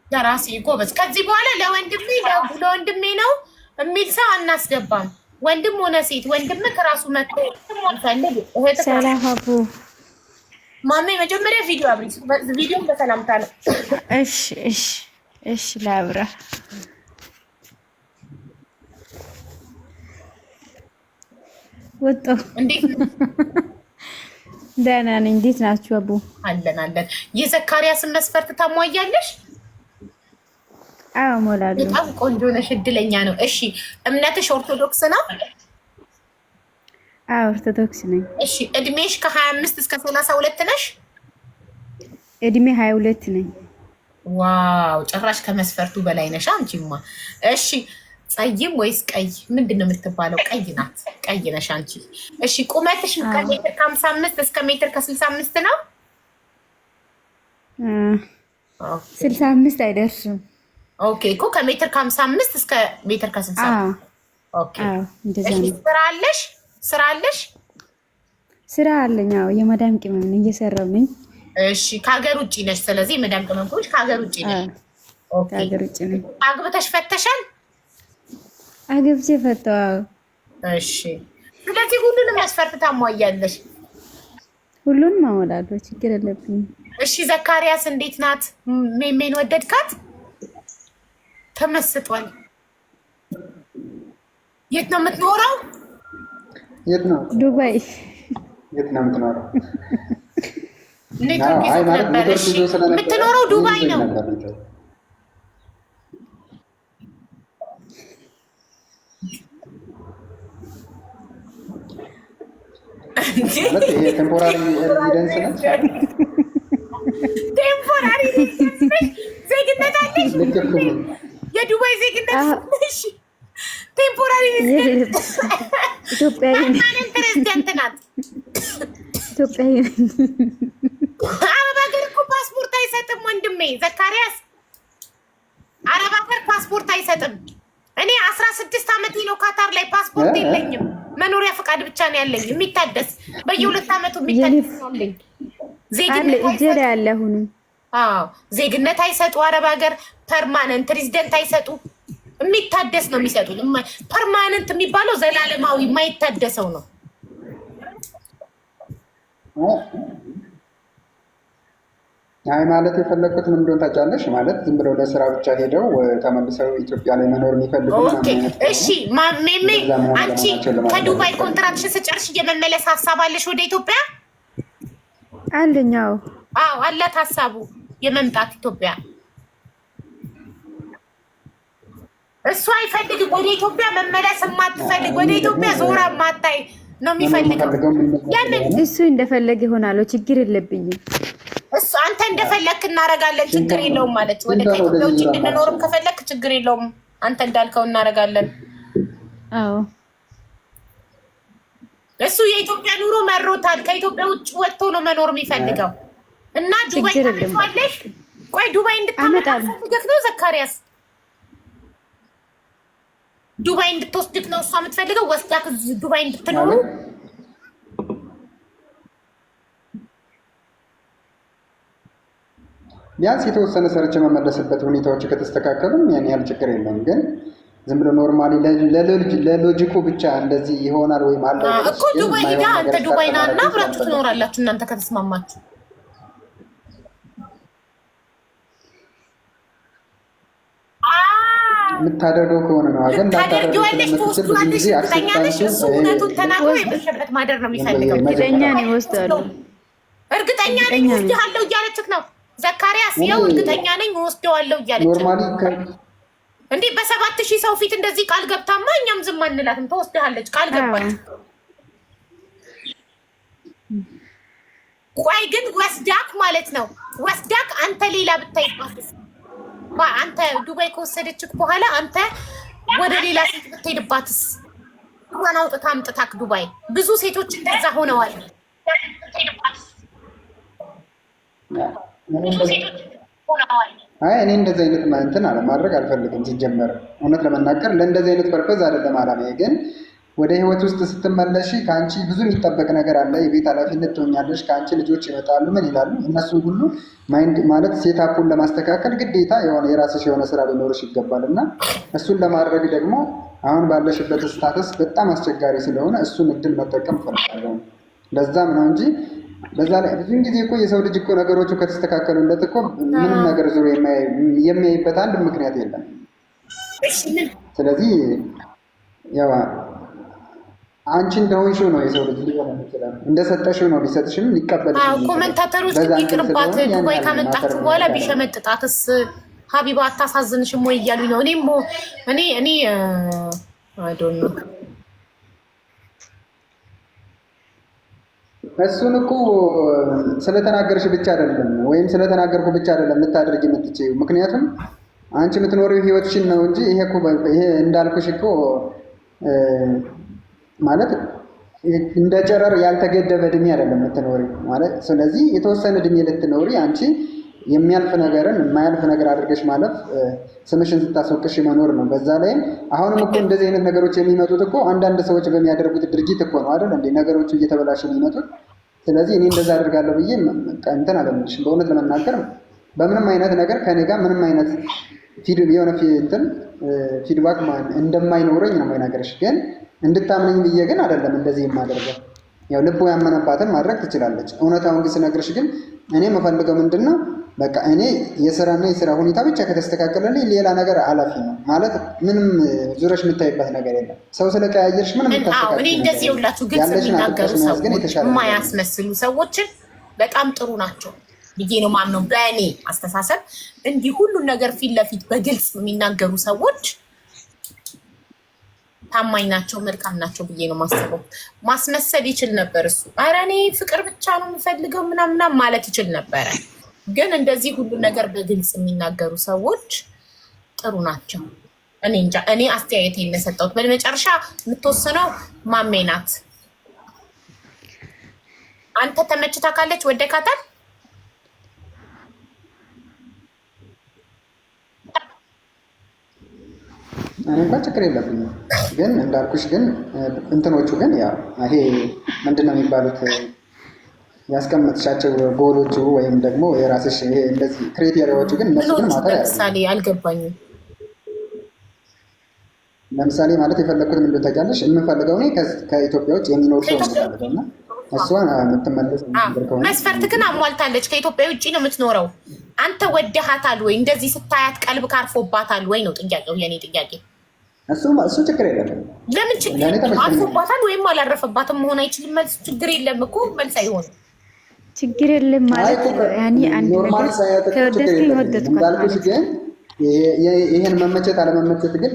ለራሴ ጎበዝ። ከዚህ በኋላ ለወንድሜ ነው የሚል ሰው አናስገባም። ወንድም ሆነ ሴት ወንድም ከራሱ መጥቶ ፈልግ። ሰላም አቡ ማሜ መጀመሪያ ቪዲዮ አብሪ። ቪዲዮን በሰላምታ ነው። እሺ ላብራ። ወጣሁ። እንዴት ደህና ነኝ። እንዴት ናችሁ አቡ? አለን። የዘካሪያስን መስፈርት ታሟያለሽ? አዎ ሞላሉ። በጣም ቆንጆ ነሽ፣ እድለኛ ነው። እሺ እምነትሽ ኦርቶዶክስ ነው? አዎ ኦርቶዶክስ ነኝ። እሺ እድሜሽ ከ25 እስከ 32 ነሽ? እድሜ 22 ነኝ። ዋው ጭራሽ ከመስፈርቱ በላይ ነሽ አንቺማ። እሺ ፀይም ወይስ ቀይ? ምንድን ነው የምትባለው? ቀይ ናት። ቀይ ነሽ አንቺ። እሺ ቁመትሽ ከሜትር ከ55 እስከ ሜትር ከ65 ነው? 65 አይደርስም። ኦኬ እኮ ከሜትር ከ55 እስከ ሜትር ከ65። ኦኬ ስራ አለሽ? ስራ አለኝ። አዎ የመዳም ቅመም ነኝ፣ እየሰራሁ ነኝ። እሺ ከሀገር ውጭ ነሽ? ስለዚህ የመዳም ቅመም ከሆንሽ ከሀገር ውጭ ነሽ። ኦኬ ከሀገር ውጭ ነኝ። አግብተሽ ፈተሻል? አግብቼ ፈተዋው። እሺ ስለዚህ ሁሉንም መስፈርት ታሟያለሽ? ሁሉንም አሟላለሁ፣ ችግር የለብኝም። እሺ ዘካሪያስ እንዴት ናት? ሜሜን ወደድካት? ተመስጧል። የት ነው የምትኖረው? የት ነው? ዱባይ። የት ነው የምትኖረው? የምትኖረው ዱባይ ነው። ቴምፖራሪ ሬዚደንስ ነው። ቴምፖራሪ ዜግነት አለሽ? የዱባይ ዜግነት ነሽ? ቴምፖራሪ ሬዚደንስ ኢትዮጵያዊ ነኝ። ፕሬዝዳንት ናት። ኢትዮጵያዊ ነኝ። አረብ ሀገር እኮ ፓስፖርት አይሰጥም ወንድሜ ዘካሪያስ። አረብ ሀገር ፓስፖርት አይሰጥም። እኔ 16 ዓመቴ ነው ካታር ላይ ፓስፖርት የለኝም። መኖሪያ ፈቃድ ብቻ ነው ያለኝ የሚታደስ በየ2 ዓመቱ የሚታደስ ያለኝ። ዜግነት ያለ ሁኑ። አዎ ዜግነት አይሰጡ። አረብ ሀገር ፐርማነንት ሬዚደንት አይሰጡ። የሚታደስ ነው የሚሰጡት። ፐርማነንት የሚባለው ዘላለማዊ የማይታደሰው ነው። አይ ማለት የፈለኩት ምን እንደሆነ ታውቂያለሽ? ማለት ዝም ብለው ለስራ ብቻ ሄደው ተመልሰው ኢትዮጵያ ላይ መኖር የሚፈልጉ። ኦኬ እሺ ሜሜ አንቺ ከዱባይ ኮንትራክሽን ስጨርሽ የመመለስ ሀሳብ አለሽ ወደ ኢትዮጵያ? አንደኛው አዎ አላት ሀሳቡ የመምጣት ኢትዮጵያ። እሱ አይፈልግም ወደ ኢትዮጵያ መመለስ። የማትፈልግ ወደ ኢትዮጵያ ዞራ ማታይ ነው የሚፈልገው። ያንን እሱ እንደፈለገ ይሆናል፣ ችግር የለብኝም። እሱ አንተ እንደፈለክ እናረጋለን፣ ችግር የለውም ማለት ወደ ከኢትዮጵያ ውጭ እንድንኖርም ከፈለክ ችግር የለውም፣ አንተ እንዳልከው እናረጋለን። አዎ እሱ የኢትዮጵያ ኑሮ መሮታል። ከኢትዮጵያ ውጭ ወጥቶ ነው መኖር የሚፈልገው እና ዱባይ ታመጣለሽ። ቆይ ዱባይ እንድታመጣ ፈልገክ ነው ዘካሪያስ? ዱባይ እንድትወስድክ ነው እሷ የምትፈልገው? ወስዳክ ዱባይ እንድትኖሩ? ቢያንስ የተወሰነ ሰርቼ መመለስበት ሁኔታዎች ከተስተካከሉም ያን ያህል ችግር የለውም። ግን ዝም ብሎ ኖርማሊ ለሎጂኩ ብቻ እንደዚህ ይሆናል ወይም አለ እኮ ዱባይ ሂዳ አንተ ዱባይ ና እና አብራችሁ ትኖራላችሁ እናንተ ከተስማማችሁ። የምታደርገው ከሆነ ነው አገን ታደርጊዋለሽ፣ ትወስዱዋለሽ። እርግጠኛ ነሽ? እሱ እውነቱን ተናግሮ የመሸበት ማደር ነው የሚፈልገው። እርግጠኛ ነኝ እወስዳለሁ። እርግጠኛ ነኝ እወስድሃለሁ እያለችክ ነው ዘካሪያስ። ያው እርግጠኛ ነኝ እወስደዋለሁ እያለች ኖርማሊ እንዴ በ7000 ሰው ፊት እንደዚህ ቃል ገብታማ እኛም ዝም አንላትም። ትወስድሃለች፣ ቃል ገባች። ቆይ ግን ወስዳክ ማለት ነው ወስዳክ አንተ ሌላ ብታይባትስ? አንተ ዱባይ ከወሰደችክ በኋላ አንተ ወደ ሌላ ሴት ብትሄድባትስ? ዋና አውጥታ አምጥታክ ዱባይ ብዙ ሴቶች እንደዛ ሆነዋል። አይ እኔ እንደዚህ አይነት እንትን ማድረግ አልፈልግም። ሲጀመር እውነት ለመናገር ለእንደዚህ አይነት ፐርፐዝ አይደለም አላማዬ። ግን ወደ ህይወት ውስጥ ስትመለሺ ከአንቺ ብዙ የሚጠበቅ ነገር አለ። የቤት ኃላፊነት ትሆኛለሽ። ከአንቺ ልጆች ይመጣሉ። ምን ይላሉ? እነሱን ሁሉ ማይንድ ማለት ሴታፑን ለማስተካከል ግዴታ የሆነ የራስሽ የሆነ ስራ ሊኖርሽ ይገባል እና እሱን ለማድረግ ደግሞ አሁን ባለሽበት ስታተስ በጣም አስቸጋሪ ስለሆነ እሱን እድል መጠቀም ፈልጋለሁ። ለዛም ነው እንጂ በዛ ላይ ብዙን ጊዜ እኮ የሰው ልጅ እኮ ነገሮቹ ከተስተካከሉለት እኮ ምንም ነገር ዙሮ የሚያይበት አንድ ምክንያት የለም። ስለዚህ ያው አንቺ እንደሆንሽው ነው የሰው ልጅ ሊሆን ይችላል። እንደሰጠሽው ነው ሊሰጥሽም ሊቀበልሽ። ኮመንታተሮች ይቅርባት፣ ዱባይ ካመጣችሁ በኋላ ቢሸመጥጣትስ ሀቢባ አታሳዝንሽም ወይ እያሉኝ ነው። እኔ አይዶን ነው እሱን እኮ ስለተናገርሽ ብቻ አይደለም ወይም ስለተናገርኩ ብቻ አይደለም ልታደርጊ የምትችይው። ምክንያቱም አንቺ የምትኖሪው ህይወትሽን ነው እንጂ ይሄ እንዳልኩሽ እኮ ማለት እንደ ጨረር ያልተገደበ እድሜ አይደለም የምትኖሪው ማለት። ስለዚህ የተወሰነ እድሜ ልትኖሪ አንቺ የሚያልፍ ነገርን የማያልፍ ነገር አድርገሽ ማለፍ ስምሽን ስታስወቅሽ መኖር ነው። በዛ ላይም አሁንም እኮ እንደዚህ አይነት ነገሮች የሚመጡት እኮ አንዳንድ ሰዎች በሚያደርጉት ድርጊት እኮ ነው አይደል እንዴ ነገሮቹ እየተበላሹ የሚመጡት። ስለዚህ እኔ እንደዛ አደርጋለሁ ብዬ እንትን አለምንሽ። በእውነት ለመናገር በምንም አይነት ነገር ከኔ ጋር ምንም አይነት የሆነ ፊድባክ እንደማይኖረኝ ነው የማይናገርሽ። ግን እንድታምነኝ ብዬ ግን አይደለም እንደዚህ የማደርገው። ያው ልቦ ያመነባትን ማድረግ ትችላለች። እውነታውን ግን ስነግርሽ ግን እኔ የምፈልገው ምንድን ነው በቃ እኔ የስራና የስራ ሁኔታ ብቻ ከተስተካከለልኝ ሌላ ነገር አላፊ ነው ማለት ምንም ዙረሽ የምታይበት ነገር የለም። ሰው ስለቀያየርሽ ምንም የምታስተካክል እኔ እንደዚህ ሁላችሁ ግልጽ የሚናገሩ ሰዎች የማያስመስሉ ሰዎችን በጣም ጥሩ ናቸው ብዬ ነው ማምነው። በእኔ አስተሳሰብ እንዲህ ሁሉን ነገር ፊት ለፊት በግልጽ የሚናገሩ ሰዎች ታማኝ ናቸው፣ መልካም ናቸው ብዬ ነው ማስበው። ማስመሰል ይችል ነበር እሱ። ኧረ እኔ ፍቅር ብቻ ነው የምፈልገው ምናምናም ማለት ይችል ነበረ። ግን እንደዚህ ሁሉ ነገር በግልጽ የሚናገሩ ሰዎች ጥሩ ናቸው። እኔ እንጃ፣ እኔ አስተያየት የሰጠሁት በመጨረሻ የምትወስነው ማሜ ናት። አንተ ተመችታ ካለች ወደካታል። እኔ እንኳን ችግር የለብኝም። ግን እንዳልኩሽ ግን እንትኖቹ ግን ያው ይሄ ምንድነው የሚባሉት ያስቀመጥሻቸው ጎሎቹ ወይም ደግሞ የራስሽ ይሄ እንደዚህ ክራይቴሪያዎቹ ግን እነሱ ግን ማተር ያለው ለምሳሌ አልገባኝም። ለምሳሌ ማለት የፈለኩት ምንድን ታውቂያለሽ? የምፈልገው እኔ ከኢትዮጵያ ውጭ የሚኖር ሰው ነው እና እሷን የምትመለስ ከሆነ መስፈርት ግን አሟልታለች። ከኢትዮጵያ ውጭ ነው የምትኖረው። አንተ ወደሃታል ወይ? እንደዚህ ስታያት ቀልብ ካርፎባታል ወይ ነው ጥያቄው፣ የኔ ጥያቄ። እሱ ችግር የለም። ለምን ችግር አርፎባታል ወይም አላረፈባትም መሆን አይችልም? መልስ ችግር የለም እኮ መልስ አይሆንም። ችግር የለም ማለት ያኔ አንድ ነገር ተወደድኩ ይወደድኩ እንዳልኩሽ ግን ይሄን መመቸት አለመመቸት ግን